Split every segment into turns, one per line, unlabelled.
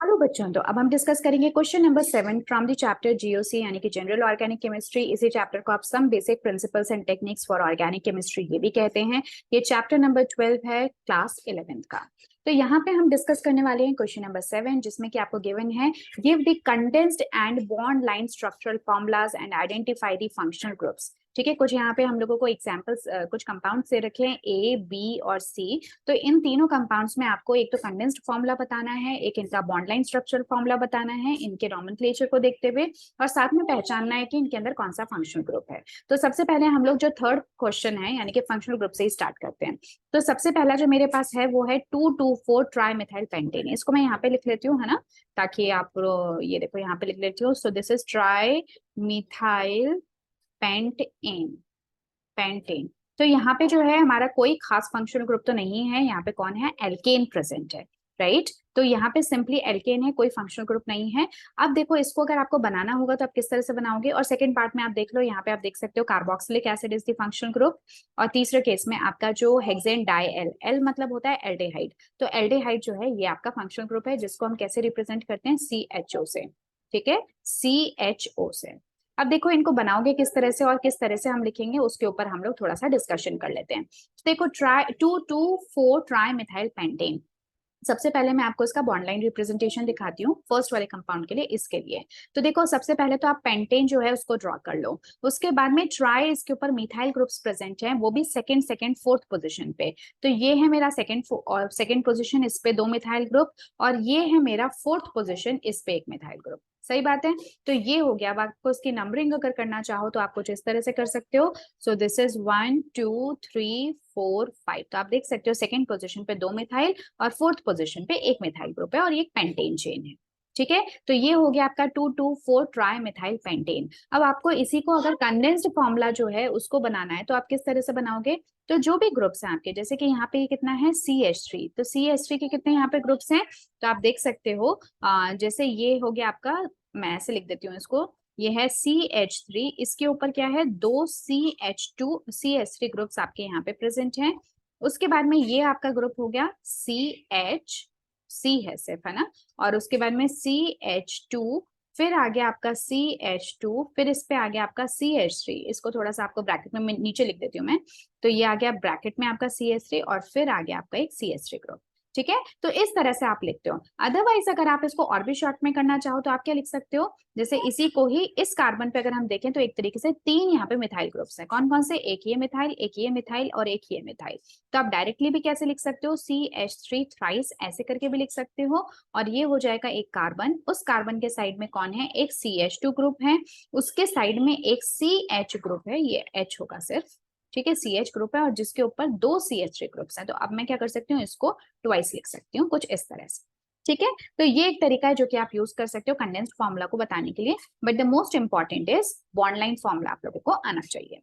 Hello बच्चों, तो अब हम डिस्कस करेंगे question number 7 from the chapter GOC यानी कि जनरल ऑर्गेनिक केमिस्ट्री। इसी चैप्टर को आप some basic principles and techniques for organic chemistry ये भी कहते हैं। ये चैप्टर नंबर 12 है क्लास 11th का। तो यहाँ पे हम डिस्कस करने वाले हैं क्वेश्चन नंबर 7, जिसमें कि आपको गिवन है give the condensed and bond line structural formulas and identify the functional groups. ठीक है, कुछ यहाँ पे हम लोगों को एग्जांपल्स कुछ कंपाउंड्स दे रखे हैं ए, बी और सी। तो इन तीनों कंपाउंड्स में आपको एक तो कंडेंस्ड फॉर्मूला बताना है, एक इनका बॉन्ड लाइन स्ट्रक्चरल फॉर्मूला बताना है इनके नॉमेनक्लेचर को देखते हुए, और साथ में पहचानना है कि इनके अंदर कौन सा फंक्शनल ग्रुप है। तो सबसे पहले हम लोग जो थर्ड क्वेश्चन है यानी कि फंक्शनल ग्रुप से ही स्टार्ट करते हैं। तो सबसे पहला जो मेरे पास है वो है 2,2,4 ट्राई मिथाइल पेंटेन। इसको मैं यहाँ पे लिख लेती हूँ, है ना, ताकि आप ये देखो यहाँ पे लिख लेती हूँ। So this is tri methyl pentane. Pentane. तो यहाँ पे जो है हमारा कोई खास फंक्शनल ग्रुप तो नहीं है, यहाँ पे कौन है, एल्केन प्रेजेंट है, राइट। तो यहाँ पे सिंपली एल्केन है, कोई फंक्शनल ग्रुप नहीं है। अब देखो इसको अगर आपको बनाना होगा तो आप किस तरह से बनाओगे, और सेकंड पार्ट में आप देख लो, यहाँ पे आप देख सकते हो carboxylic acid is the functional group, और तीसरे केस में आपका जो हेक्सेन डाई एल, एल मतलब होता है एल्डेहाइड। तो एल्डेहाइड जो है ये आपका फंक्शनल ग्रुप है, जिसको हम कैसे रिप्रेजेंट करते हैं, CHO से। ठीक है, CHO से। अब देखो इनको बनाओगे किस तरह से और किस तरह से हम लिखेंगे, उसके ऊपर हम लोग थोड़ा सा डिस्कशन कर लेते हैं। तो देखो ट्राई 2,2,4 ट्राई मिथाइल पेंटेन। सबसे पहले मैं आपको इसका बॉन्ड लाइन रिप्रेजेंटेशन दिखाती हूँ फर्स्ट वाले कंपाउंड के लिए, इसके लिए। तो देखो सबसे पहले तो आप पेंटेन जो है उसको ड्रॉ कर लो। उसके बाद में ट्राई, इसके ऊपर मिथाइल ग्रुप्स प्रेजेंट हैं, वो भी सेकंड सेकंड फोर्थ पोजीशन पे। तो ये है मेरा सेकंड पोजीशन, इस पे 2 मिथाइल ग्रुप, और ये है मेरा फोर्थ पोजीशन, इस पे 1 मिथाइल ग्रुप। सही बात है। तो ये हो गया। अब आपको इसकी नंबरिंग अगर करना चाहो तो आप कुछ इस तरह से कर सकते हो। So this is 1 2 3 4 5। तो आप देख सकते हो सेकंड पोजीशन पे 2 मिथाइल और फोर्थ पोजीशन पे 1 मिथाइल ग्रुप है, और ये एक पेंटेन चेन है। ठीक है, तो ये हो गया आपका 2,2,4 ट्राई मिथाइल पेंटेन। अब आपको इसी को अगर कंडेंस्ड फॉर्मूला जो है उसको बनाना है तो आप किस तरह से बनाओगे। तो जो भी ग्रुप्स हैं आपके, जैसे कि यहाँ पे कितना है CH3, तो CH3 के कितने यहाँ पे ग्रुप्स हैं, तो आप देख सकते हो जैसे ये हो गया आपका, मैं ऐसे लिख देती हूँ इसको, ये है CH3, इसके ऊपर क्या है, 2 CH2 CH3 ग्रुप्स आपके यहाँ पे प्रेजेंट हैं। उसके बाद में ये आपका ग्रुप हो गया CH, C है सिर्फ, है ना, और उसके बाद में CH2, फिर आगे आपका CH2, फिर इस पे आगे आपका CH3। इसको थोड़ा सा आपको ब्रैकेट में नीचे लिख देती हूँ मैं। तो ये आ गया ब्रैकेट में आपका CH3, और फिर आगे आपका एक CH3 ग्रुप। ठीक है, तो इस तरह से आप लिखते हो। अदरवाइज अगर आप इसको और भी शॉर्ट में करना चाहो तो आप क्या लिख सकते हो, जैसे इसी को ही इस कार्बन पे अगर हम देखें तो एक तरीके से 3 यहाँ पे मिथाइल ग्रुप्स है। कौन कौन से, एक ये मिथाइल, एक ये मिथाइल और एक ये मिथाइल। तो आप डायरेक्टली भी कैसे लिख सकते हो, CH3 थ्राइस ऐसे करके भी लिख सकते हो, और ये हो जाएगा एक कार्बन। उस कार्बन के साइड में कौन है, एक CH2 ग्रुप है, उसके साइड में एक CH ग्रुप है, ये H होगा सिर्फ। ठीक है, CH ग्रुप है और जिसके ऊपर 2 CH3 ग्रुप्स हैं। तो अब मैं क्या कर सकती हूँ, इसको ट्वाइस लिख सकती हूँ कुछ इस तरह से। ठीक है, तो ये एक तरीका है जो कि आप यूज कर सकते हो कंडेंस्ड फॉर्मूला को बताने के लिए, but the most important is bond line formula आप लोगों को आना चाहिए।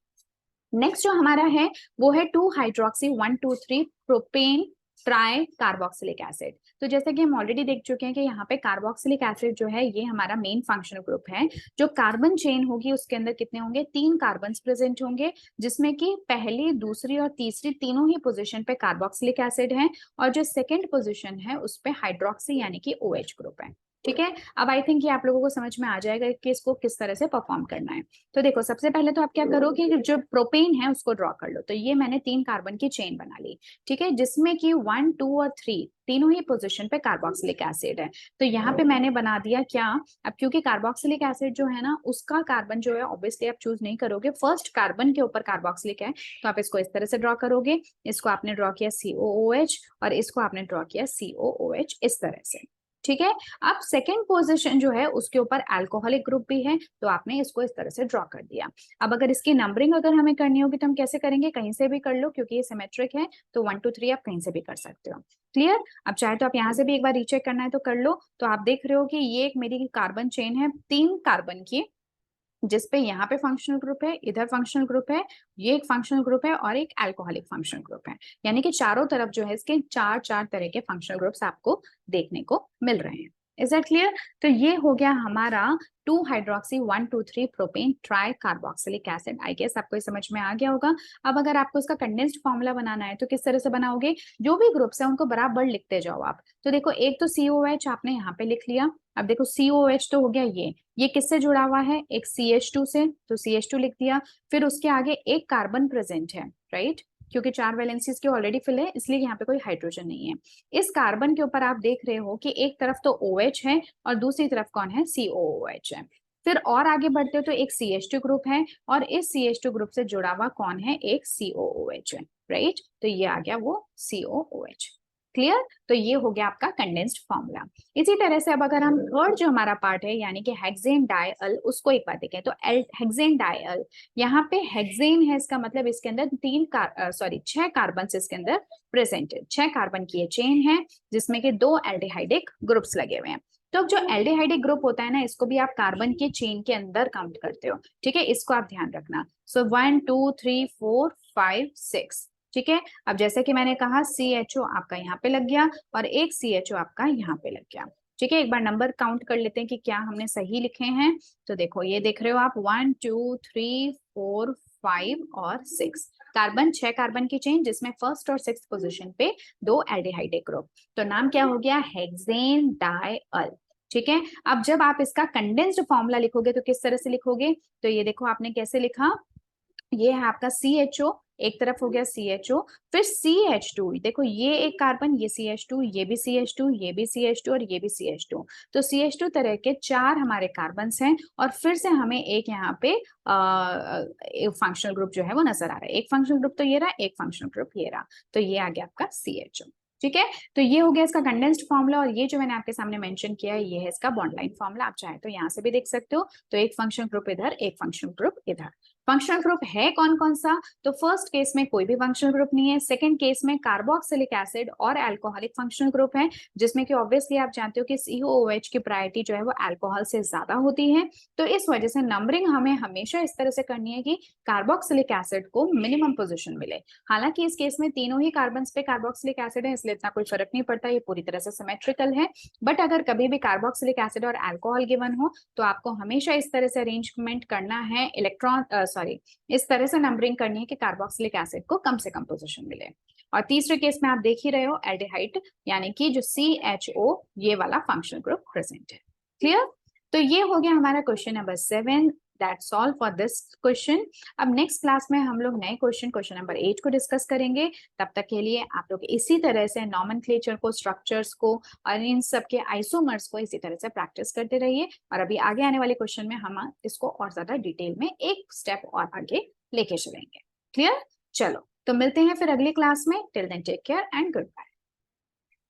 नेक्स्ट जो हमारा है वो है 2 hydroxy 1,2,3 propane tri carboxylic acid. तो जैसे कि हम ऑलरेडी देख चुके हैं कि यहाँ पे कार्बोक्सिलिक एसिड जो है ये हमारा मेन फंक्शनल ग्रुप है। जो कार्बन चेन होगी उसके अंदर कितने होंगे, 3 कार्बन प्रेजेंट होंगे, जिसमें कि पहली, दूसरी और तीसरी तीनों ही पोजीशन पे कार्बोक्सिलिक एसिड है, और जो सेकेंड पोजीशन है उस पे हाइड्रोक्सी यानी कि OH ग्रुप है। ठीक है, अब आई थिंक ये आप लोगों को समझ में आ जाएगा कि इसको किस तरह से परफॉर्म करना है। तो देखो सबसे पहले तो आप क्या करोगे, जो प्रोपेन है उसको ड्रॉ कर लो। तो ये मैंने 3 कार्बन की चेन बना ली। ठीक है, जिसमें कि 1 2 और 3 तीनों ही पोजीशन पे कार्बोक्सिलिक एसिड है। तो यहाँ पे मैंने बना दिया क्या, अब क्योंकि कार्बोक्सिलिक एसिड जो है ना उसका कार्बन जो है ऑब्वियसली आप चूज नहीं करोगे, फर्स्ट कार्बन के ऊपर कार्बोक्सिलिक है, तो आप इसको इस तरह से ड्रॉ करोगे। इसको आपने ड्रॉ किया COOH, और इसको आपने ड्रॉ किया COOH, इस तरह से। ठीक है, अब सेकेंड पोजीशन जो है उसके ऊपर अल्कोहलिक ग्रुप भी है, तो आपने इसको इस तरह से ड्रॉ कर दिया। अब अगर इसकी नंबरिंग अगर हमें करनी होगी तो हम कैसे करेंगे, कहीं से भी कर लो क्योंकि ये सिमेट्रिक है, तो 1 2 3 आप कहीं से भी कर सकते हो। क्लियर। अब चाहे तो आप यहाँ से भी एक बार रीचेक करना है तो कर लो। तो आप देख रहे हो कि ये एक मेरी कार्बन चेन है 3 कार्बन की, जिसपे यहाँ पे फंक्शनल ग्रुप है, इधर फंक्शनल ग्रुप है, ये एक फंक्शनल ग्रुप है, और एक अल्कोहलिक फंक्शनल ग्रुप है। यानी कि चारों तरफ जो है इसके 4 4 तरह के फंक्शनल ग्रुप्स आपको देखने को मिल रहे हैं। Is that clear? तो ये हो गया हमारा two hydroxy 1,2,3 propane tri carboxylic acid. I guess आपको ये समझ में आ गया होगा। अब अगर आपको इसका कंडेंस्ड फॉर्मूला बनाना है तो किस तरह से बनाओगे? जो भी ग्रुप्स है उनको बराबर लिखते जाओ आप। तो देखो एक तो COH आपने यहाँ पे लिख लिया। अब देखो COH तो हो गया, ये किससे जुड़ा हुआ है? एक CH2 से, तो CH2 लिख दिया। फिर उसके आगे एक कार्बन प्रेजेंट है, राइट? क्योंकि 4 वैलेंसीज की ऑलरेडी फिल है, इसलिए यहाँ पे कोई हाइड्रोजन नहीं है। इस कार्बन के ऊपर आप देख रहे हो कि एक तरफ तो OH है और दूसरी तरफ कौन है? COOH है। फिर और आगे बढ़ते हो तो एक CH2 ग्रुप है और इस CH2 ग्रुप से जुड़ा हुआ कौन है? एक COOH है, राइट? तो ये आ गया वो COOH। क्लियर? तो ये हो गया आपका कंडेंस्ड फॉर्मूला। इसी तरह से अब अगर हम थर्ड जो हमारा पार्ट है यानी कि हेक्सेन डायल, उसको एक बार देखें तो हेक्सेन डायल, यहाँ पे हेक्सेन है, इसका मतलब इसके अंदर 6 कार्बन इसके अंदर प्रेजेंट है। 6 कार्बन की ये चेन है जिसमें कि 2 एल्डिहाइडिक ग्रुप्स लगे हुए हैं। तो जो एल्डिहाइडिक ग्रुप होता है ना, इसको भी आप कार्बन के चेन के अंदर काउंट करते हो, ठीक है? इसको आप ध्यान रखना। सो 1 2 3 4 5 6, ठीक है? अब जैसे कि मैंने कहा CHO आपका यहाँ पे लग गया और एक CHO आपका यहाँ पे लग गया, ठीक है? एक बार नंबर काउंट कर लेते हैं कि क्या हमने सही लिखे हैं। तो देखो ये देख रहे हो आप 1 2 3 4 5 और 6 कार्बन, 6 कार्बन की चेन जिसमें फर्स्ट और 6th पोजीशन पे 2 एल्डिहाइडिक ग्रुप। तो नाम क्या हो गया? हेक्सेन डायल, ठीक है? अब जब आप इसका कंडेंस्ड फॉर्मूला लिखोगे तो किस तरह से लिखोगे? तो ये देखो आपने कैसे लिखा, ये है आपका CHO, एक तरफ हो गया CHO, फिर CH2, देखो ये एक कार्बन, ये CH2, ये भी CH2, ये भी CH2 और ये भी CH2। तो CH2 तरह के 4 हमारे कार्बन्स हैं और फिर से हमें एक यहाँ पे फंक्शनल ग्रुप जो है वो नजर आ रहा है। एक फंक्शनल ग्रुप तो ये रहा, एक फंक्शनल ग्रुप ये रहा। तो ये आ गया आपका CHO, ठीक है? तो ये हो गया इसका कंडेंस्ड फॉर्मूला और ये जो मैंने आपके सामने मेंशन किया है ये है इसका बॉन्ड लाइन फॉर्मूला। आप चाहे तो यहाँ से भी देख सकते हो। तो एक फंक्शनल ग्रुप इधर, एक फंक्शनल ग्रुप इधर। फंक्शनल ग्रुप है कौन कौन सा? तो फर्स्ट केस में कोई भी फंक्शनल ग्रुप नहीं है। सेकंड केस में कार्बोक्सिलिक एसिड और अल्कोहलिक फंक्शनल ग्रुप है, जिसमें कि ऑब्वियसली आप जानते हो कि COOH की प्रायोरिटी जो है वो अल्कोहल से ज्यादा होती है। तो इस वजह से नंबरिंग हमें हमेशा इस तरह से करनी है कि कार्बोक्सिलिक एसिड को मिनिमम पोजिशन मिले। हालांकि इस केस में तीनों ही कार्बन पे कार्बोक्सिलिक एसिड है, इसलिए इतना कोई फर्क नहीं पड़ता, ये पूरी तरह से सिमेट्रिकल है। बट अगर कभी भी कार्बोक्सिलिक एसिड और अल्कोहल गिवन हो तो आपको हमेशा इस तरह से अरेंजमेंट करना है, इस तरह से नंबरिंग करनी है कि कार्बोक्सिलिक एसिड को कम से कम पोजीशन मिले। और तीसरे केस में आप देख ही रहे हो एल्डिहाइड यानी कि जो CHO ये वाला फंक्शनल ग्रुप प्रेजेंट है। क्लियर? तो ये हो गया हमारा question number 7। That's all for this question. अब नेक्स्ट क्लास में हम लोग नए क्वेश्चन नंबर 8 को डिस्कस करेंगे। तब तक के लिए आप लोग इसी तरह से नॉमेनक्लेचर को, स्ट्रक्चर्स को और इन सब के आइसोमर्स को इसी तरह से प्रैक्टिस करते रहिए। और अभी आगे आने वाले क्वेश्चन में हम इसको और ज्यादा डिटेल में एक स्टेप और आगे लेके चलेंगे। क्लियर? चलो तो मिलते हैं फिर अगली क्लास में। Till then take care and good bye.